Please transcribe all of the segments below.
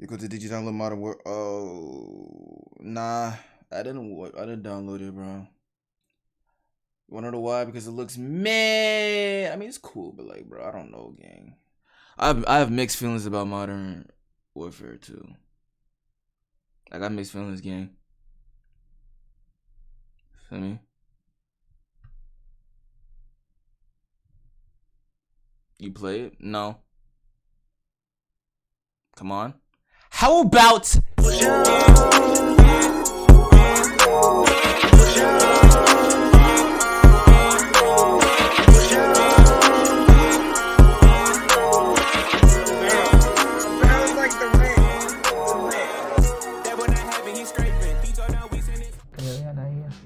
Because did you download Modern War? Oh, nah. I didn't download it, bro. You wanna know why? Because it looks meh. I mean, it's cool, but like, bro, I don't know, gang. I have mixed feelings about Modern Warfare too. I got mixed feelings, gang. Feel me? You play it? No. Come on. How about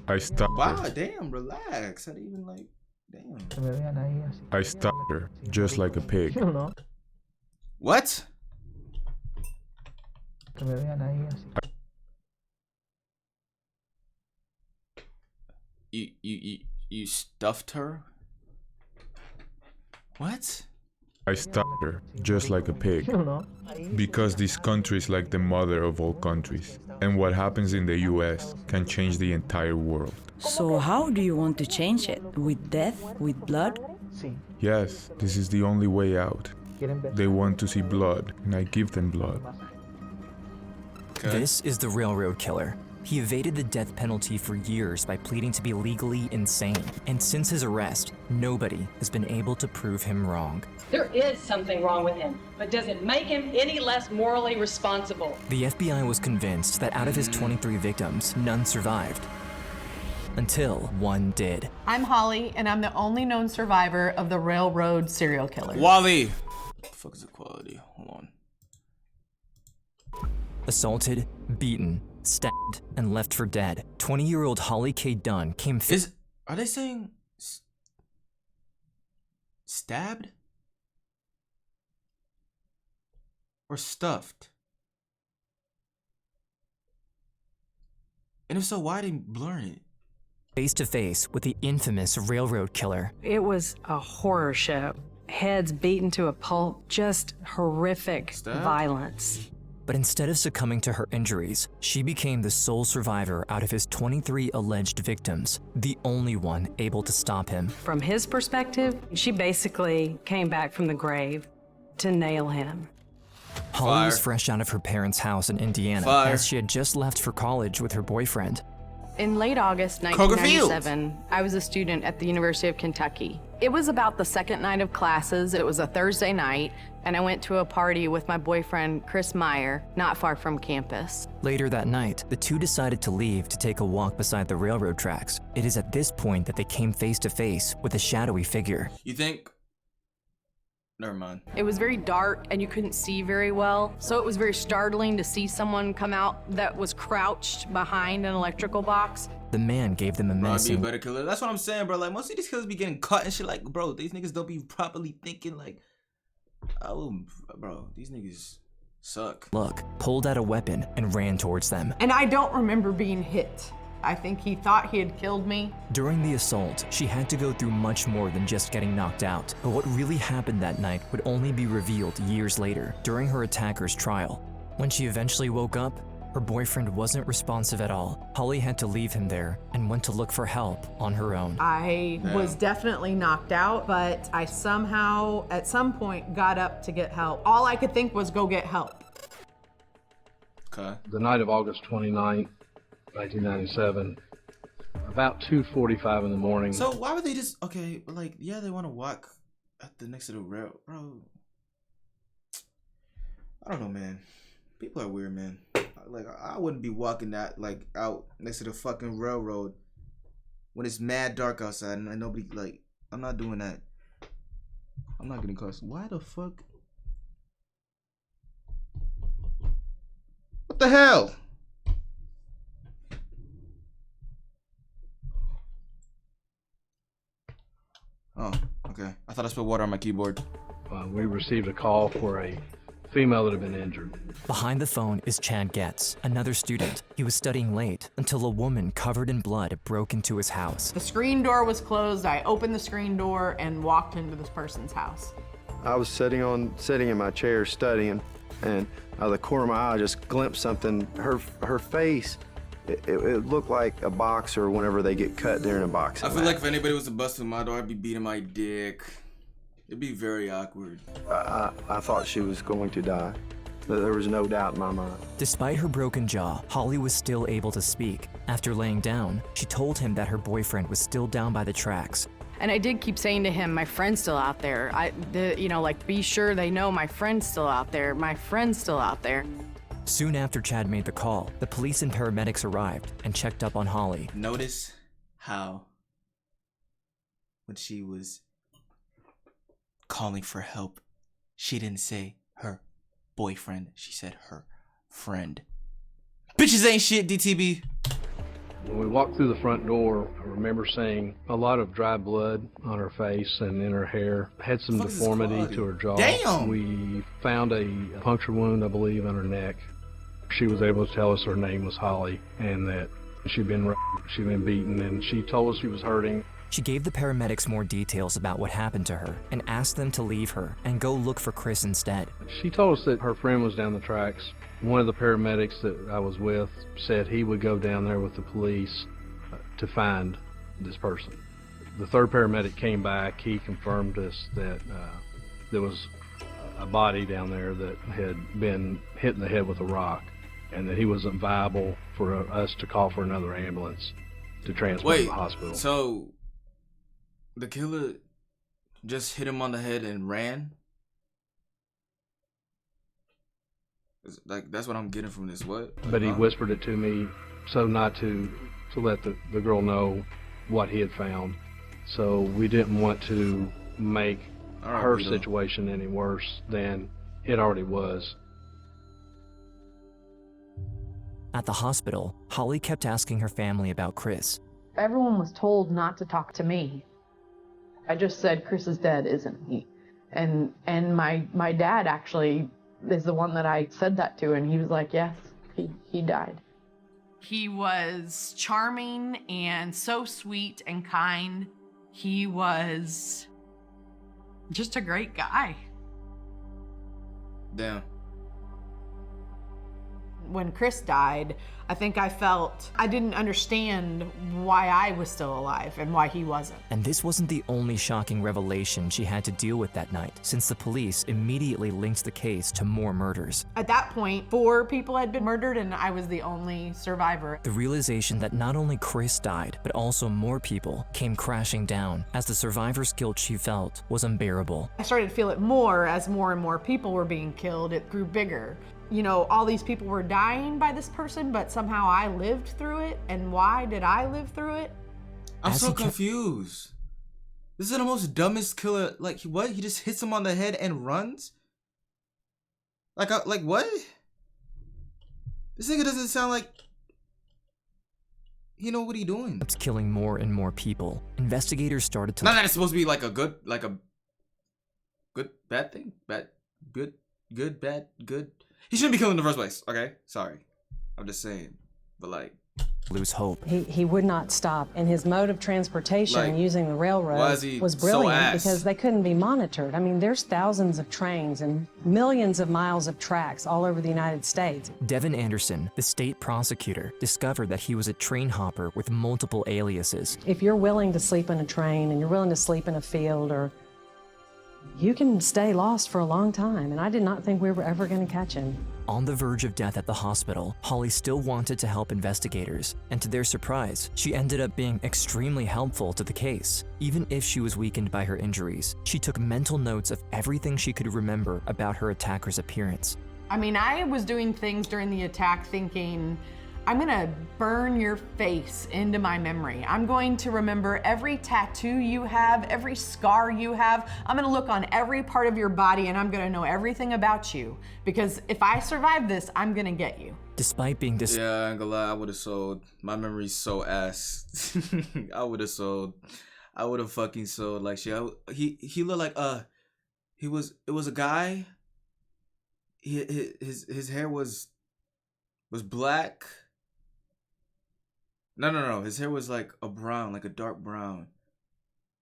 I stopped wow, her. damn, relax. I didn't even like, damn. I stopped her, just like a pig. What? You stuffed her? What? I stopped her, just like a pig. Because this country is like the mother of all countries. And what happens in the US can change the entire world. So how do you want to change it? With death? With blood? Yes, this is the only way out. They want to see blood, and I give them blood. Okay. This is the railroad killer. He evaded the death penalty for years by pleading to be legally insane. And since his arrest, nobody has been able to prove him wrong. There is something wrong with him, but does it make him any less morally responsible? The FBI was convinced that out of his 23 victims, none survived. Until one did. I'm Holly, and I'm the only known survivor of the railroad serial killer. Wally. What the fuck is the quality? Hold on. Assaulted, beaten, stabbed, and left for dead. 20-year-old Holly K. Dunn came Are they saying stabbed? Or stuffed? And if so, why didn't blur it? face to face with the infamous railroad killer. It was a horror show. Heads beaten to a pulp, just horrific violence. But instead of succumbing to her injuries, she became the sole survivor out of his 23 alleged victims, the only one able to stop him. From his perspective, she basically came back from the grave to nail him. Holly was fresh out of her parents' house in Indiana as she had just left for college with her boyfriend. In late August 1997, I was a student at the University of Kentucky. It was about the second night of classes. It was a Thursday night, and I went to a party with my boyfriend, Chris Meyer, not far from campus. Later that night, the two decided to leave to take a walk beside the railroad tracks. It is at this point that they came face to face with a shadowy figure. You think? Never mind. It was very dark and you couldn't see very well, so it was very startling to see someone come out that was crouched behind an electrical box. The man gave them a menacing... Be a better killer. That's what I'm saying, bro. Like, most of these killers be getting cut and shit. Like, bro, these niggas don't be properly thinking. Like, oh, bro, these niggas suck. Look, pulled out a weapon and ran towards them. And I don't remember being hit. I think he thought he had killed me. During the assault, she had to go through much more than just getting knocked out. But what really happened that night would only be revealed years later, during her attacker's trial. When she eventually woke up, her boyfriend wasn't responsive at all. Holly had to leave him there and went to look for help on her own. I was definitely knocked out, but I somehow, at some point, got up to get help. All I could think was go get help. Okay. The night of August 29th, 1997, about 2:45 in the morning. So why would they just, okay, like, yeah, they want to walk at the next to the rail, bro. I don't know, man. People are weird, man. Like, I wouldn't be walking that, like, out next to the fucking railroad when it's mad dark outside and nobody, like, I'm not doing that. I'm not getting close. Why the fuck? What the hell? Oh, okay. I thought I spilled water on my keyboard. We received a call for a female that had been injured. Behind the phone is Chad Getz, another student. He was studying late until a woman covered in blood broke into his house. The screen door was closed. I opened the screen door and walked into this person's house. I was sitting in my chair studying, And out of the corner of my eye, I just glimpsed something. Her face, it looked like a boxer whenever they get cut during a boxing I feel match. like if anybody was to bust through my door, I'd be beating my dick. It'd be very awkward. I thought she was going to die. There was no doubt in my mind. Despite her broken jaw, Holly was still able to speak. After laying down, she told him that her boyfriend was still down by the tracks. And I did keep saying to him, my friend's still out there. Like, be sure they know my friend's still out there. My friend's still out there. Soon after Chad made the call, the police and paramedics arrived and checked up on Holly. Notice how when she was calling for help, she didn't say her boyfriend, she said her friend. Bitches ain't shit, DTB. When we walked through the front door, I remember seeing a lot of dry blood on her face and in her hair. Had some deformity to her jaw. Damn! We found a puncture wound, I believe, on her neck. She was able to tell us her name was Holly and that she'd been beaten, and she told us she was hurting. She gave the paramedics more details about what happened to her and asked them to leave her and go look for Chris instead. She told us that her friend was down the tracks. One of the paramedics that I was with said he would go down there with the police to find this person. The third paramedic came back. He confirmed us that there was a body down there that had been hit in the head with a rock, and that he wasn't viable for us to call for another ambulance to transport to the hospital. So the killer just hit him on the head and ran? Like, that's what I'm getting from this. What? But he whispered it to me so not to let the girl know what he had found. So we didn't want to make her situation any worse than it already was. At the hospital, Holly kept asking her family about Chris. Everyone was told not to talk to me. I just said, Chris is dead, isn't he? And my dad actually is the one that I said that to, and he was like, yes, he died. He was charming and so sweet and kind. He was just a great guy. Damn. When Chris died, I think I didn't understand why I was still alive and why he wasn't. And this wasn't the only shocking revelation she had to deal with that night, since the police immediately linked the case to more murders. At that point, 4 people had been murdered and I was the only survivor. The realization that not only Chris died, but also more people came crashing down as the survivor's guilt she felt was unbearable. I started to feel it more as more and more people were being killed. It grew bigger. You know, all these people were dying by this person, but somehow I lived through it. And why did I live through it? I'm so confused. This is the most dumbest killer. Like, what? He just hits him on the head and runs? Like what? This nigga doesn't sound like he know what he doing. It's killing more and more people. Investigators started to... Not that it's supposed to be like a good, bad thing. Good. He shouldn't be killing in the first place, okay? Sorry. I'm just saying. But like... lose hope. He would not stop, and his mode of transportation using the railroad was brilliant because they couldn't be monitored. I mean, there's thousands of trains and millions of miles of tracks all over the United States. Devin Anderson, the state prosecutor, discovered that he was a train hopper with multiple aliases. If you're willing to sleep in a train and you're willing to sleep in a field, or you can stay lost for a long time, and I did not think we were ever going to catch him. On the verge of death at the hospital, Holly still wanted to help investigators, and to their surprise, she ended up being extremely helpful to the case. Even if she was weakened by her injuries, she took mental notes of everything she could remember about her attacker's appearance. I mean, I was doing things during the attack thinking, I'm gonna burn your face into my memory. I'm going to remember every tattoo you have, every scar you have. I'm gonna look on every part of your body and I'm gonna know everything about you. Because if I survive this, I'm gonna get you. Despite being yeah, I ain't gonna lie, I would've sold. My memory's so ass. I would've sold. I would've fucking sold like shit. He looked like it was a guy. His hair was black. No. His hair was like a brown, like a dark brown.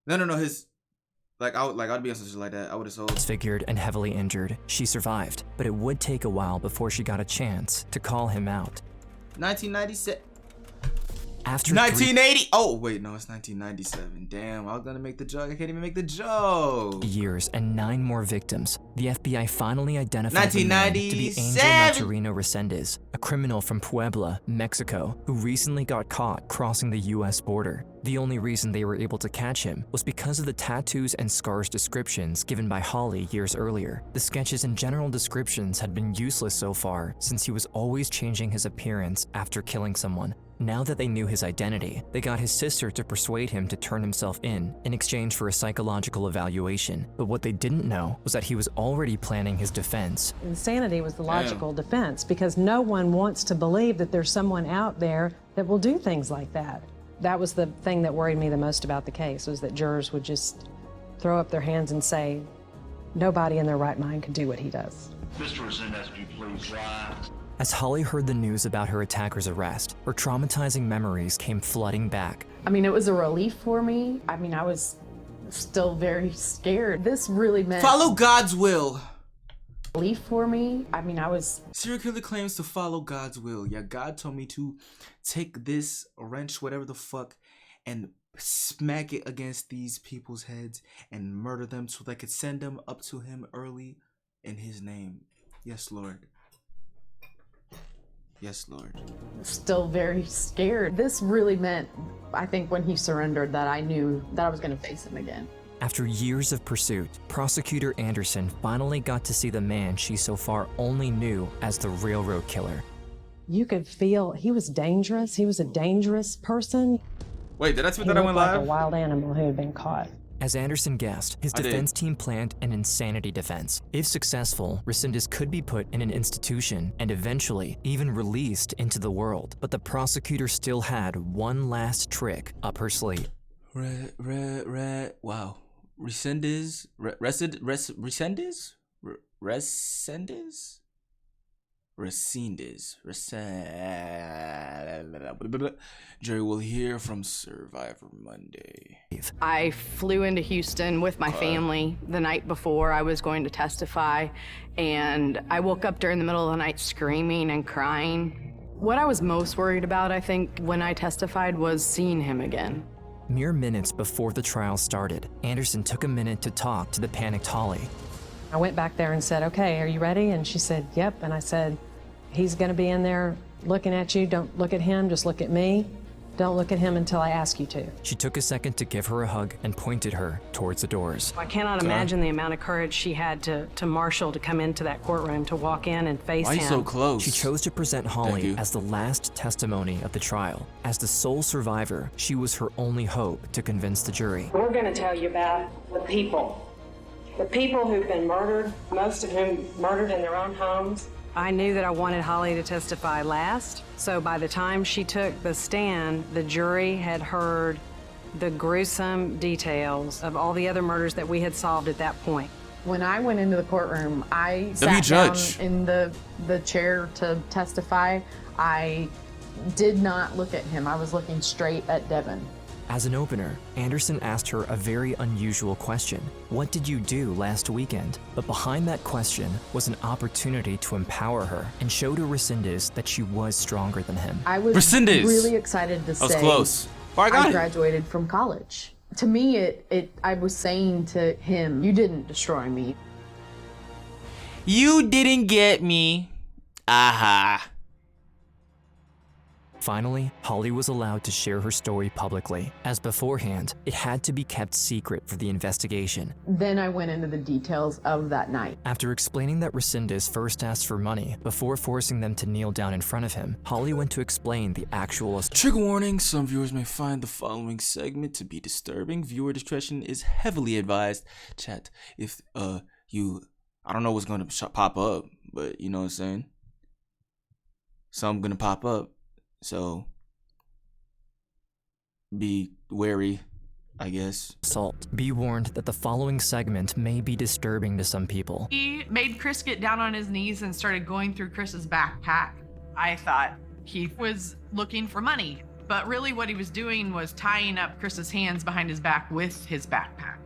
No. Like I'd be on something like that. I would have sold. Disfigured and heavily injured, she survived, but it would take a while before she got a chance to call him out. 1997. After 1980. Oh wait, no, it's 1997. Damn, I was gonna make the joke. I can't even make the joke. Years and 9 more victims, the FBI finally identified the man to be Angel 1997. Maturino Resendez, a criminal from Puebla, Mexico, who recently got caught crossing the U.S. border. The only reason they were able to catch him was because of the tattoos and scars descriptions given by Holly years earlier. The sketches and general descriptions had been useless so far, since he was always changing his appearance after killing someone. Now that they knew his identity, they got his sister to persuade him to turn himself in exchange for a psychological evaluation. But what they didn't know was that he was already planning his defense. Insanity was the logical defense, because no one wants to believe that there's someone out there that will do things like that. That was the thing that worried me the most about the case, was that jurors would just throw up their hands and say, nobody in their right mind could do what he does. Mr. Resendez, would you please rise? As Holly heard the news about her attacker's arrest, her traumatizing memories came flooding back. I mean, it was a relief for me. I mean, I was still very scared. This really meant Follow God's will. relief for me. I mean, I was... Serial killer claims to follow God's will. Yeah, God told me to take this wrench, whatever the fuck, and smack it against these people's heads and murder them so they could send them up to him early in his name. Yes, Lord. Yes, Lord. Still very scared. This really meant, I think, when he surrendered, that I knew that I was going to face him again. After years of pursuit, Prosecutor Anderson finally got to see the man she so far only knew as the railroad killer. You could feel he was dangerous. He was a dangerous person. Wait, did I tweet He that I looked went like live? a wild animal who had been caught. As Anderson guessed, his defense team planned an insanity defense. If successful, Resendez could be put in an institution and eventually even released into the world. But the prosecutor still had one last trick up her sleeve. Wow. Resendez? Resendez? Resendez? Resendez. Jerry will hear from Survivor Monday. I flew into Houston with my family the night before I was going to testify, and I woke up during the middle of the night screaming and crying. What I was most worried about, I think, when I testified was seeing him again. Mere minutes before the trial started, Anderson took a minute to talk to the panicked Holly. I went back there and said, okay, are you ready? And she said, yep. And I said, he's going to be in there looking at you. Don't look at him, just look at me. Don't look at him until I ask you to. She took a second to give her a hug and pointed her towards the doors. I cannot imagine the amount of courage she had to marshal to come into that courtroom, to walk in and face him. Why so close? She chose to present Holly as the last testimony of the trial. As the sole survivor, she was her only hope to convince the jury. We're going to tell you about the people. The people who've been murdered, most of whom murdered in their own homes. I knew that I wanted Holly to testify last, so by the time she took the stand, the jury had heard the gruesome details of all the other murders that we had solved at that point. When I went into the courtroom, I sat down in the chair to testify. I did not look at him. I was looking straight at Devin. As an opener, Anderson asked her a very unusual question. What did you do last weekend? But behind that question was an opportunity to empower her and show to Resendez that she was stronger than him. I was really excited to say close. I graduated from college. To me, I was saying to him, you didn't destroy me. You didn't get me. Aha. Finally, Holly was allowed to share her story publicly, as beforehand, it had to be kept secret for the investigation. Then I went into the details of that night. After explaining that Resendez first asked for money before forcing them to kneel down in front of him, Holly went to explain the actual... Trigger warning, some viewers may find the following segment to be disturbing. Viewer discretion is heavily advised. Chat, if you... I don't know what's going to pop up, but you know what I'm saying? Some going to pop up. So, be wary, I guess. Assault. Be warned that the following segment may be disturbing to some people. He made Chris get down on his knees and started going through Chris's backpack. I thought he was looking for money, but really what he was doing was tying up Chris's hands behind his back with his backpack.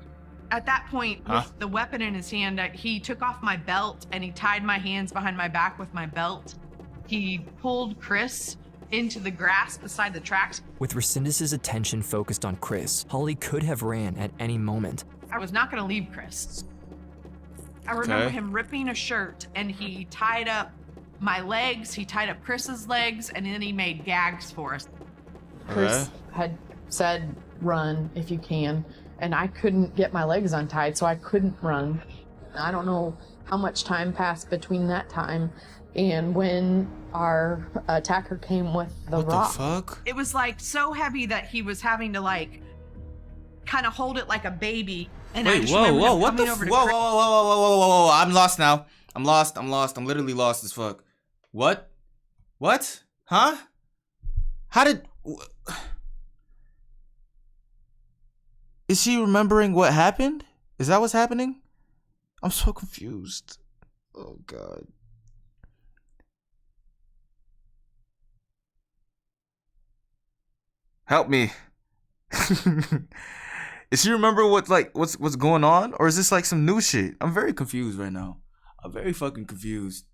At that point, with the weapon in his hand, he took off my belt and he tied my hands behind my back with my belt. He pulled Chris into the grass beside the tracks. With Resendez's attention focused on Chris, Holly could have ran at any moment. I was not going to leave Chris. I remember him ripping a shirt and he tied up my legs, he tied up Chris's legs, and then he made gags for us. Chris had said, run if you can, and I couldn't get my legs untied, so I couldn't run. I don't know how much time passed between that time and when our attacker came with the rock. What the fuck? It was like so heavy that he was having to like kind of hold it like a baby. And wait, whoa, what the whoa, I'm lost now. I'm lost. I'm literally lost as fuck. What? Huh? How did... Is she remembering what happened? Is that what's happening? I'm so confused. Oh, God. Help me. Is she remember what's going on? Or is this like some new shit? I'm very confused right now. I'm very fucking confused.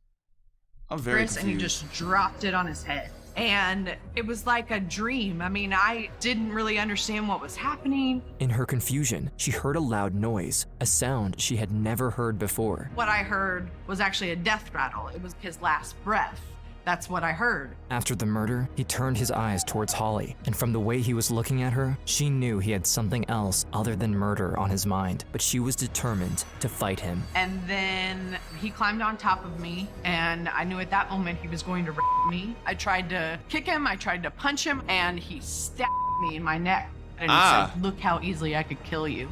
I'm very confused. And he just dropped it on his head. And it was like a dream. I mean, I didn't really understand what was happening. In her confusion, she heard a loud noise, a sound she had never heard before. What I heard was actually a death rattle. It was his last breath. That's what I heard. After the murder, he turned his eyes towards Holly, and from the way he was looking at her, she knew he had something else other than murder on his mind, but she was determined to fight him. And then he climbed on top of me, and I knew at that moment he was going to rape me. I tried to kick him, I tried to punch him, and he stabbed me in my neck. And he said, look how easily I could kill you.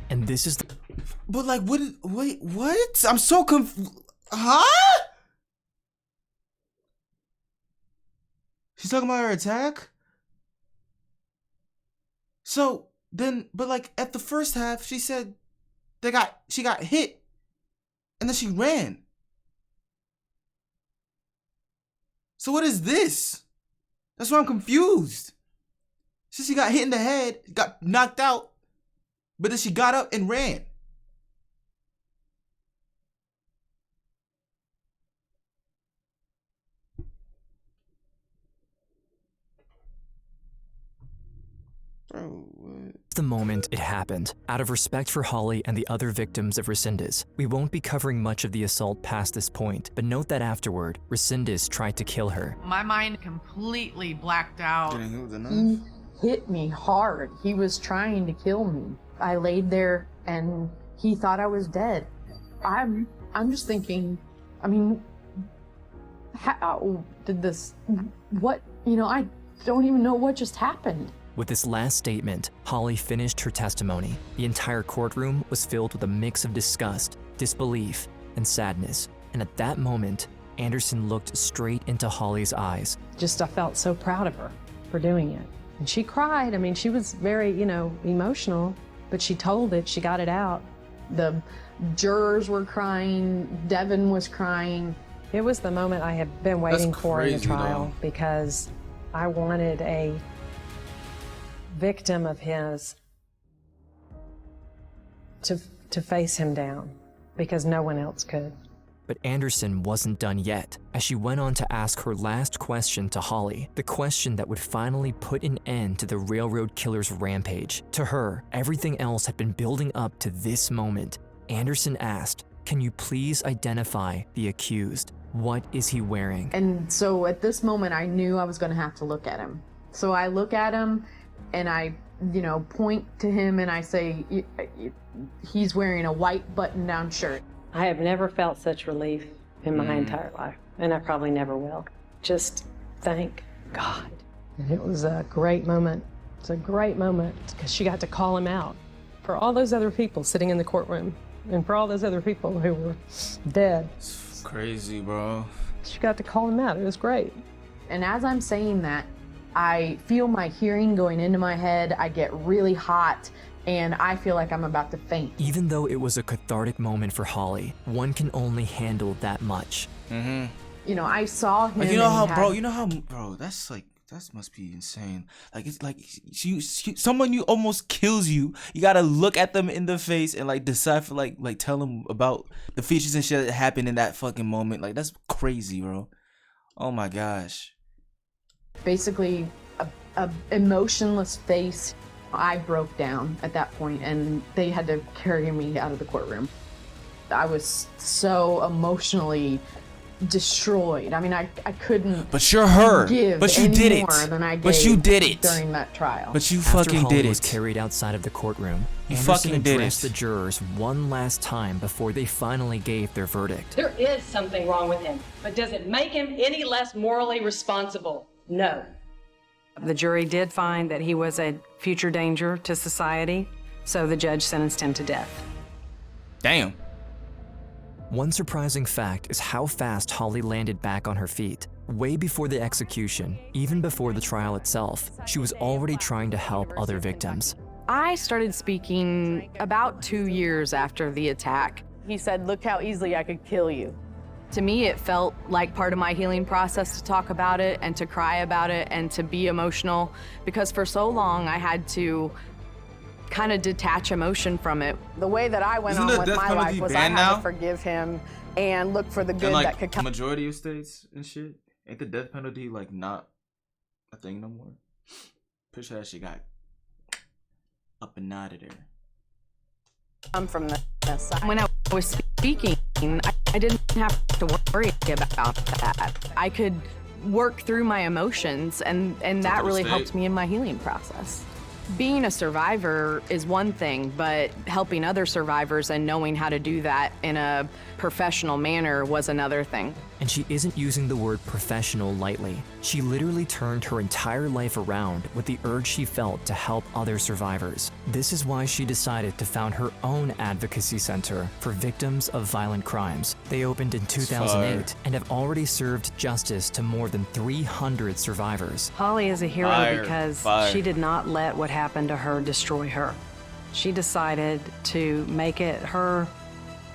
And this is But like, wait, what? I'm so confused. Huh? She's talking about her attack? So then, but like at the first half, she said she got hit and then she ran. So what is this? That's why I'm confused. She got hit in the head, got knocked out, but then she got up and ran. The moment it happened. Out of respect for Holly and the other victims of Resendez, we won't be covering much of the assault past this point, but note that afterward, Resendez tried to kill her. My mind completely blacked out. He hit me hard. He was trying to kill me. I laid there and he thought I was dead. I'm just thinking, I mean, how did this, what, I don't even know what just happened. With this last statement, Holly finished her testimony. The entire courtroom was filled with a mix of disgust, disbelief, and sadness. And at that moment, Anderson looked straight into Holly's eyes. I felt so proud of her for doing it. And she cried. I mean, she was very, emotional, but she told it, she got it out. The jurors were crying, Devin was crying. It was the moment I had been waiting for in the trial because I wanted a victim of his to face him down because no one else could. But Anderson wasn't done yet, as she went on to ask her last question to Holly, the question that would finally put an end to the railroad killer's rampage. To her, everything else had been building up to this moment. Anderson asked, "Can you please identify the accused? What is he wearing?" And so at this moment, I knew I was going to have to look at him. So I look at him and I, point to him and I say, he's wearing a white button-down shirt. I have never felt such relief in my entire life, and I probably never will. Just thank God. And it was a great moment. It's a great moment because she got to call him out for all those other people sitting in the courtroom and for all those other people who were dead. It's crazy, bro. She got to call him out. It was great. And as I'm saying that, I feel my hearing going into my head. I get really hot and I feel like I'm about to faint. Even though it was a cathartic moment for Holly, one can only handle that much. Mm-hmm. I saw him. Bro, that's like, That must be insane. Like it's like someone you almost kills you. You gotta look at them in the face and like decipher, like tell them about the features and shit that happened in that fucking moment. Like that's crazy, bro. Oh my gosh. Basically, a emotionless face. I broke down at that point, and they had to carry me out of the courtroom. I was so emotionally destroyed. I mean, I couldn't. But you're her. Give but you any did it. More than I gave but you did it during that trial. But you After fucking Holly did it. was carried outside of the courtroom, You Anderson fucking did addressed it. the jurors one last time before they finally gave their verdict. There is something wrong with him, but does it make him any less morally responsible? No. The jury did find that he was a future danger to society, so the judge sentenced him to death. Damn. One surprising fact is how fast Holly landed back on her feet. Way before the execution, even before the trial itself, she was already trying to help other victims. I started speaking about 2 years after the attack. He said, "Look how easily I could kill you." To me, it felt like part of my healing process to talk about it and to cry about it and to be emotional, because for so long I had to kind of detach emotion from it. The way that I went on with my life was I had to forgive him and look for the good that could come. Majority of states and shit, ain't the death penalty like not a thing no more? Pretty sure that shit got up and out of there. I'm from this. When I was speaking, I didn't have to worry about that. I could work through my emotions, and that really helped me in my healing process. Being a survivor is one thing, but helping other survivors and knowing how to do that in a professional manner was another thing. And she isn't using the word professional lightly. She literally turned her entire life around with the urge she felt to help other survivors. This is why she decided to found her own advocacy center for victims of violent crimes. They opened in 2008 and have already served justice to more than 300 survivors. Holly is a hero because she did not let what happened to her destroy her. She decided to make it her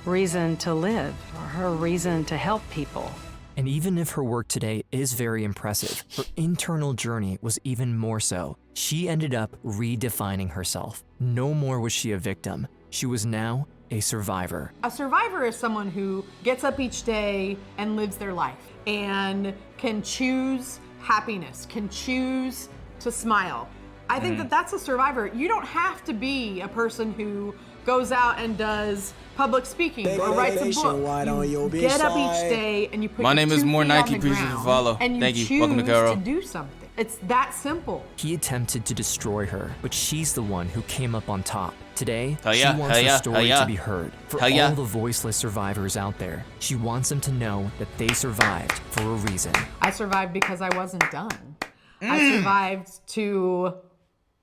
reason to live, or her reason to help people. And even if her work today is very impressive, her internal journey was even more so. She ended up redefining herself. No more was she a victim. She was now a survivor. A survivor is someone who gets up each day and lives their life and can choose happiness, can choose to smile. I think that that's a survivor. You don't have to be a person who goes out and does public speaking or writes a book. You get up each day and you put My name your is 2 More feet Nike. on the Appreciate the ground follow. and you Thank you. choose Welcome to Carol. to do something. It's that simple. He attempted to destroy her, but she's the one who came up on top. Today, Hell she yeah, wants hell her yeah, story hell yeah. to be heard. For Hell all yeah. the voiceless survivors out there, she wants them to know that they survived for a reason. I survived because I wasn't done. I survived to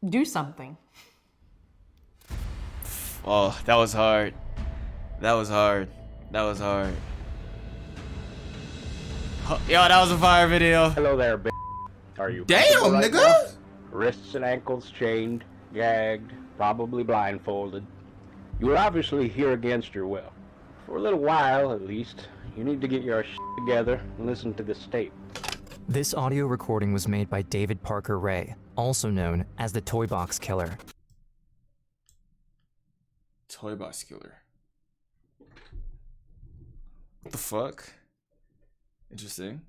do something. Oh, that was hard. That was hard. That was hard. Yo, that was a fire video. Hello there, bitch. Are you Damn, right nigga. now? Wrists and ankles chained, gagged, probably blindfolded. You are obviously here against your will. For a little while, at least, you need to get your shit together and listen to this tape. This audio recording was made by David Parker Ray, also known as the Toy Box Killer. Toy Box Killer. What the fuck? Interesting.